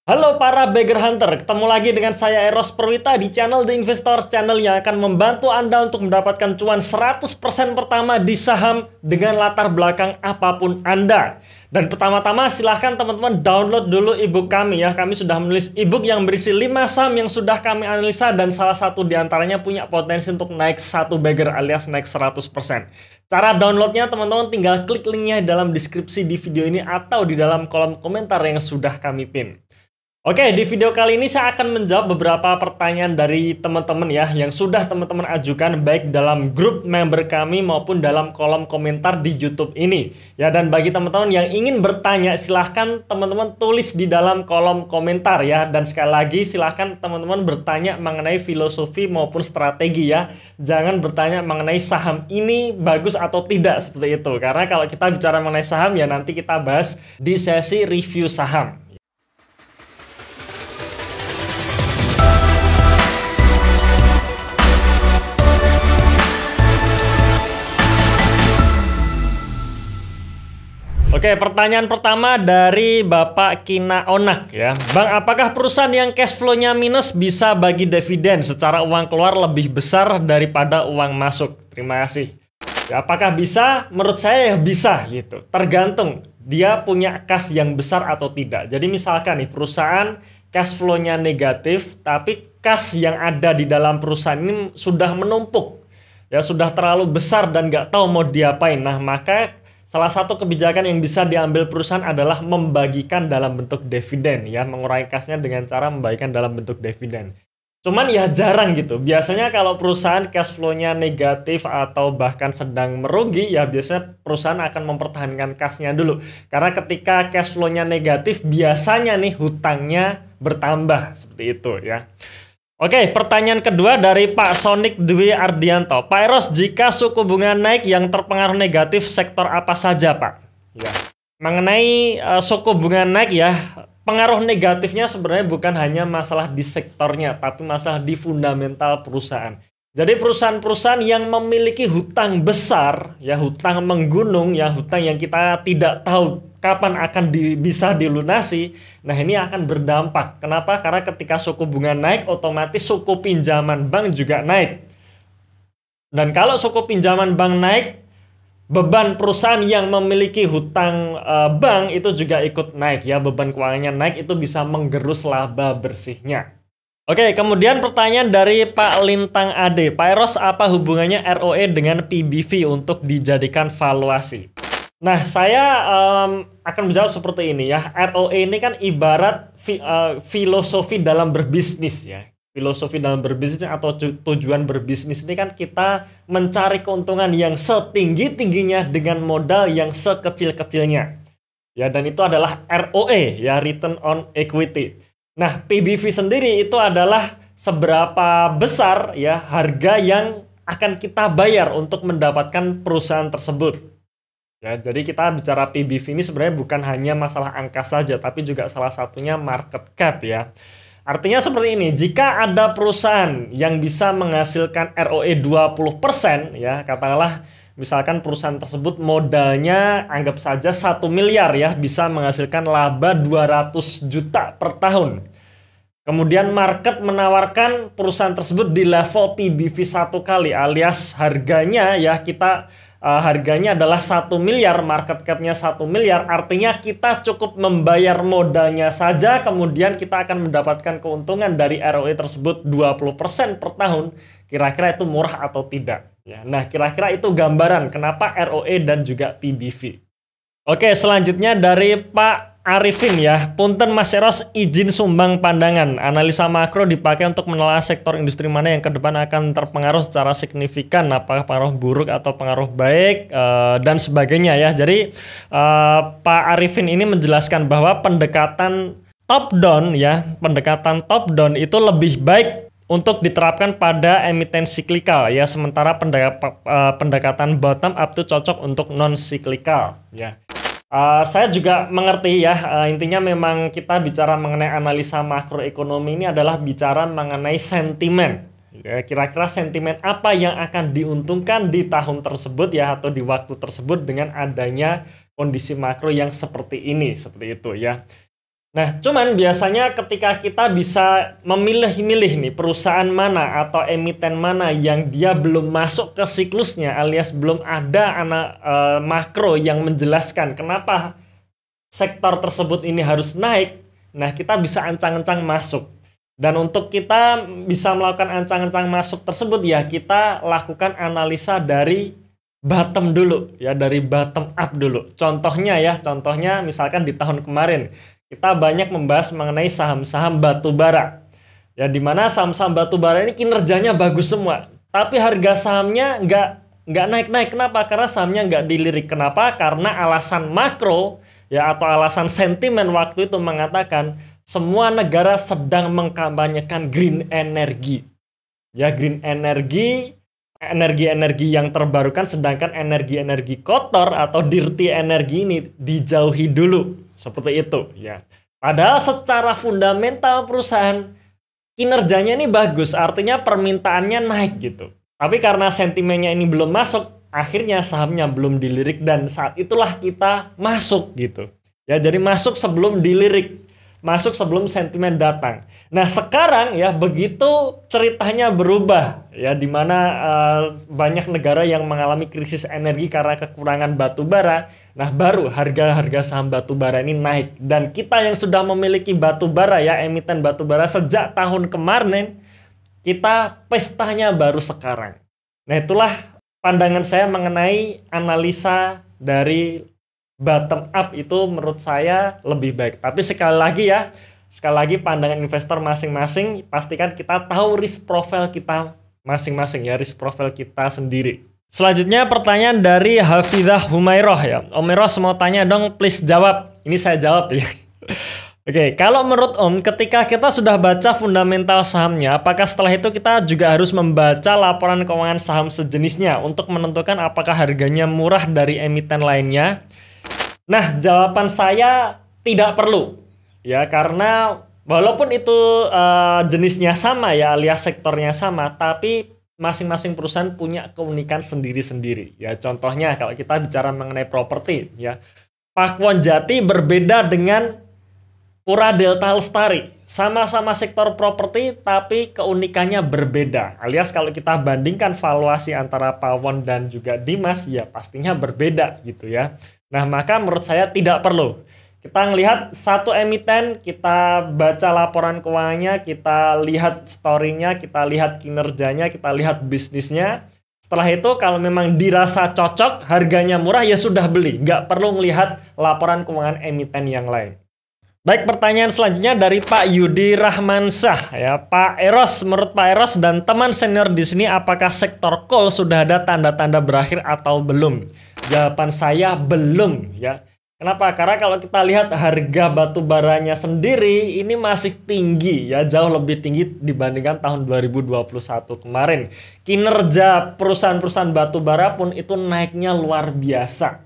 Halo para Beggar Hunter, ketemu lagi dengan saya Eros Perwita di channel The Investor, channel yang akan membantu Anda untuk mendapatkan cuan 100% pertama di saham dengan latar belakang apapun Anda. Dan pertama-tama silahkan teman-teman download dulu ebook kami ya. Kami sudah menulis ebook yang berisi 5 saham yang sudah kami analisa dan salah satu diantaranya punya potensi untuk naik 1 bagger alias naik 100%. Cara downloadnya teman-teman tinggal klik linknya dalam deskripsi di video ini atau di dalam kolom komentar yang sudah kami pin. Oke, di video kali ini saya akan menjawab beberapa pertanyaan dari teman-teman ya yang sudah teman-teman ajukan baik dalam grup member kami maupun dalam kolom komentar di YouTube ini. Ya, dan bagi teman-teman yang ingin bertanya silahkan teman-teman tulis di dalam kolom komentar ya. Dan sekali lagi silahkan teman-teman bertanya mengenai filosofi maupun strategi ya. Jangan bertanya mengenai saham ini bagus atau tidak seperti itu. Karena kalau kita bicara mengenai saham ya nanti kita bahas di sesi review saham. Oke, pertanyaan pertama dari Bapak Kina Onak ya. Bang, apakah perusahaan yang cash flow-nya minus bisa bagi dividen secara uang keluar lebih besar daripada uang masuk? Terima kasih. Ya, apakah bisa? Menurut saya ya bisa gitu. Tergantung dia punya kas yang besar atau tidak. Jadi misalkan nih perusahaan cash flow-nya negatif tapi kas yang ada di dalam perusahaan ini sudah menumpuk. Ya, sudah terlalu besar dan nggak tahu mau diapain. Nah, maka salah satu kebijakan yang bisa diambil perusahaan adalah membagikan dalam bentuk dividen ya, mengurangi kasnya dengan cara membagikan dalam bentuk dividen. Cuman ya jarang gitu. Biasanya kalau perusahaan cash flow-nya negatif atau bahkan sedang merugi ya biasanya perusahaan akan mempertahankan kasnya dulu. Karena ketika cash flow-nya negatif biasanya nih hutangnya bertambah seperti itu ya. Oke, pertanyaan kedua dari Pak Sonik Dwi Ardianto. Pak Eros, jika suku bunga naik yang terpengaruh negatif sektor apa saja, Pak? Ya. Mengenai suku bunga naik ya, pengaruh negatifnya sebenarnya bukan hanya masalah di sektornya, tapi masalah di fundamental perusahaan. Jadi perusahaan-perusahaan yang memiliki hutang besar, ya hutang menggunung, ya hutang yang kita tidak tahu kapan akan bisa dilunasi, nah ini akan berdampak. Kenapa? Karena ketika suku bunga naik, otomatis suku pinjaman bank juga naik. Dan kalau suku pinjaman bank naik, beban perusahaan yang memiliki hutang bank itu juga ikut naik ya, beban keuangannya naik itu bisa menggerus laba bersihnya. Oke, kemudian pertanyaan dari Pak Lintang Ade. Pak Eros, apa hubungannya ROE dengan PBV untuk dijadikan valuasi? Nah, saya akan menjawab seperti ini ya. ROE ini kan ibarat filosofi dalam berbisnis ya. Filosofi dalam berbisnis atau tujuan berbisnis ini kan kita mencari keuntungan yang setinggi-tingginya dengan modal yang sekecil-kecilnya. Ya, dan itu adalah ROE ya, return on equity. Nah, PBV sendiri itu adalah seberapa besar ya harga yang akan kita bayar untuk mendapatkan perusahaan tersebut. Ya, jadi kita bicara PBV ini sebenarnya bukan hanya masalah angka saja, tapi juga salah satunya market cap ya. Artinya seperti ini, jika ada perusahaan yang bisa menghasilkan ROE 20% ya, katakanlah misalkan perusahaan tersebut modalnya anggap saja 1 miliar ya, bisa menghasilkan laba 200 juta per tahun. Kemudian market menawarkan perusahaan tersebut di level PBV 1 kali alias harganya ya harganya adalah 1 miliar, market capnya 1 miliar, artinya kita cukup membayar modalnya saja, kemudian kita akan mendapatkan keuntungan dari ROE tersebut 20% per tahun. Kira-kira itu murah atau tidak? Ya, nah, kira-kira itu gambaran kenapa ROE dan juga PBV. Oke, selanjutnya dari Pak Arifin ya. Punten Mas Eros, izin sumbang pandangan. Analisa makro dipakai untuk menelaah sektor industri mana yang ke depan akan terpengaruh secara signifikan, apakah pengaruh buruk atau pengaruh baik dan sebagainya ya. Jadi Pak Arifin ini menjelaskan bahwa pendekatan top down ya, pendekatan top down itu lebih baik untuk diterapkan pada emiten siklikal ya, sementara pendekatan bottom up itu cocok untuk non siklikal ya. Saya juga mengerti ya, intinya memang kita bicara mengenai analisa makroekonomi ini adalah bicara mengenai sentimen. Ya, kira-kira sentimen apa yang akan diuntungkan di tahun tersebut ya, atau di waktu tersebut dengan adanya kondisi makro yang seperti ini, seperti itu ya. Nah, cuman biasanya ketika kita bisa memilih-milih nih perusahaan mana atau emiten mana yang dia belum masuk ke siklusnya alias belum ada makro yang menjelaskan kenapa sektor tersebut ini harus naik, nah kita bisa ancang-ancang masuk. Dan untuk kita bisa melakukan ancang-ancang masuk tersebut ya kita lakukan analisa dari bottom dulu ya, dari bottom up dulu. Contohnya misalkan di tahun kemarin kita banyak membahas mengenai saham-saham batu bara. Ya, di mana saham-saham batu bara ini kinerjanya bagus semua, tapi harga sahamnya nggak naik-naik. Kenapa? Karena sahamnya nggak dilirik. Kenapa? Karena alasan makro ya atau alasan sentimen waktu itu mengatakan semua negara sedang mengkampanyekan green energy. Ya, green energy, energi-energi yang terbarukan, sedangkan energi-energi kotor atau dirty energy ini dijauhi dulu. Seperti itu ya. Padahal secara fundamental perusahaan kinerjanya ini bagus, artinya permintaannya naik gitu. Tapi karena sentimennya ini belum masuk, akhirnya sahamnya belum dilirik dan saat itulah kita masuk gitu. Ya, jadi masuk sebelum dilirik, masuk sebelum sentimen datang. Nah, sekarang ya begitu ceritanya berubah ya, di mana banyak negara yang mengalami krisis energi karena kekurangan batu bara. Nah, baru harga-harga saham batu bara ini naik, dan kita yang sudah memiliki batu bara ya, emiten batu bara sejak tahun kemarin, kita pestanya baru sekarang. Nah, itulah pandangan saya mengenai analisa dari bottom up itu menurut saya lebih baik. Tapi sekali lagi pandangan investor masing-masing, pastikan kita tahu risk profile kita masing-masing ya, risk profile kita sendiri. Selanjutnya pertanyaan dari Hafidzah Humairoh ya. Om Eros mau tanya dong, please jawab. Ini saya jawab ya. Oke, kalau menurut Om, ketika kita sudah baca fundamental sahamnya, apakah setelah itu kita juga harus membaca laporan keuangan saham sejenisnya untuk menentukan apakah harganya murah dari emiten lainnya? Nah, jawaban saya tidak perlu. Ya, karena walaupun itu jenisnya sama ya, alias sektornya sama, tapi masing-masing perusahaan punya keunikan sendiri-sendiri. Ya, contohnya kalau kita bicara mengenai properti ya, Pakuwon Jati berbeda dengan Pura Delta Lestari. Sama-sama sektor properti tapi keunikannya berbeda. Alias kalau kita bandingkan valuasi antara Pawon dan juga Dimas ya pastinya berbeda gitu ya. Nah, maka menurut saya tidak perlu. Kita ngelihat satu emiten, kita baca laporan keuangannya, kita lihat story-nya, kita lihat kinerjanya, kita lihat bisnisnya. Setelah itu kalau memang dirasa cocok, harganya murah, ya sudah beli. Nggak perlu melihat laporan keuangan emiten yang lain. Baik, pertanyaan selanjutnya dari Pak Yudi Rahmansyah ya. Pak Eros, menurut Pak Eros dan teman senior di sini, apakah sektor coal sudah ada tanda-tanda berakhir atau belum? Jawaban saya belum ya. Kenapa? Karena kalau kita lihat harga batu baranya sendiri ini masih tinggi ya, jauh lebih tinggi dibandingkan tahun 2021 kemarin. Kinerja perusahaan-perusahaan batu bara pun itu naiknya luar biasa.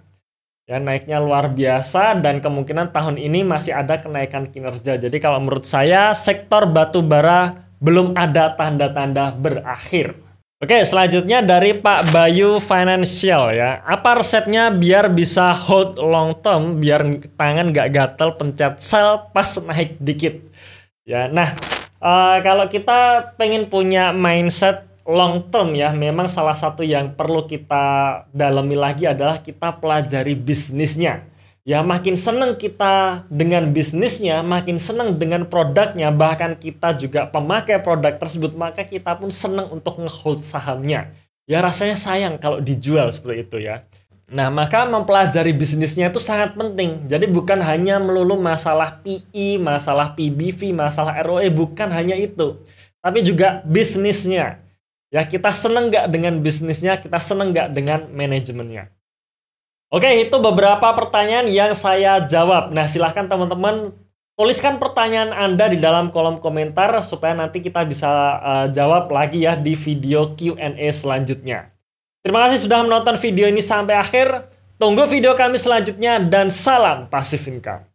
Ya, naiknya luar biasa dan kemungkinan tahun ini masih ada kenaikan kinerja. Jadi kalau menurut saya sektor batu bara belum ada tanda-tanda berakhir. Oke, selanjutnya dari Pak Bayu Financial ya. Apa resepnya biar bisa hold long term, biar tangan nggak gatel pencet sell pas naik dikit? Ya, nah kalau kita pengen punya mindset long term ya, memang salah satu yang perlu kita dalami lagi adalah kita pelajari bisnisnya. Ya, makin seneng kita dengan bisnisnya, makin seneng dengan produknya, bahkan kita juga pemakai produk tersebut, maka kita pun seneng untuk nge-hold sahamnya. Ya, rasanya sayang kalau dijual seperti itu ya. Nah, maka mempelajari bisnisnya itu sangat penting. Jadi bukan hanya melulu masalah PE, masalah PBV, masalah ROE, bukan hanya itu. Tapi juga bisnisnya. Ya, kita seneng nggak dengan bisnisnya, kita seneng nggak dengan manajemennya. Oke, itu beberapa pertanyaan yang saya jawab. Nah, silahkan teman-teman tuliskan pertanyaan Anda di dalam kolom komentar supaya nanti kita bisa jawab lagi ya di video Q&A selanjutnya. Terima kasih sudah menonton video ini sampai akhir. Tunggu video kami selanjutnya dan salam Passive Income.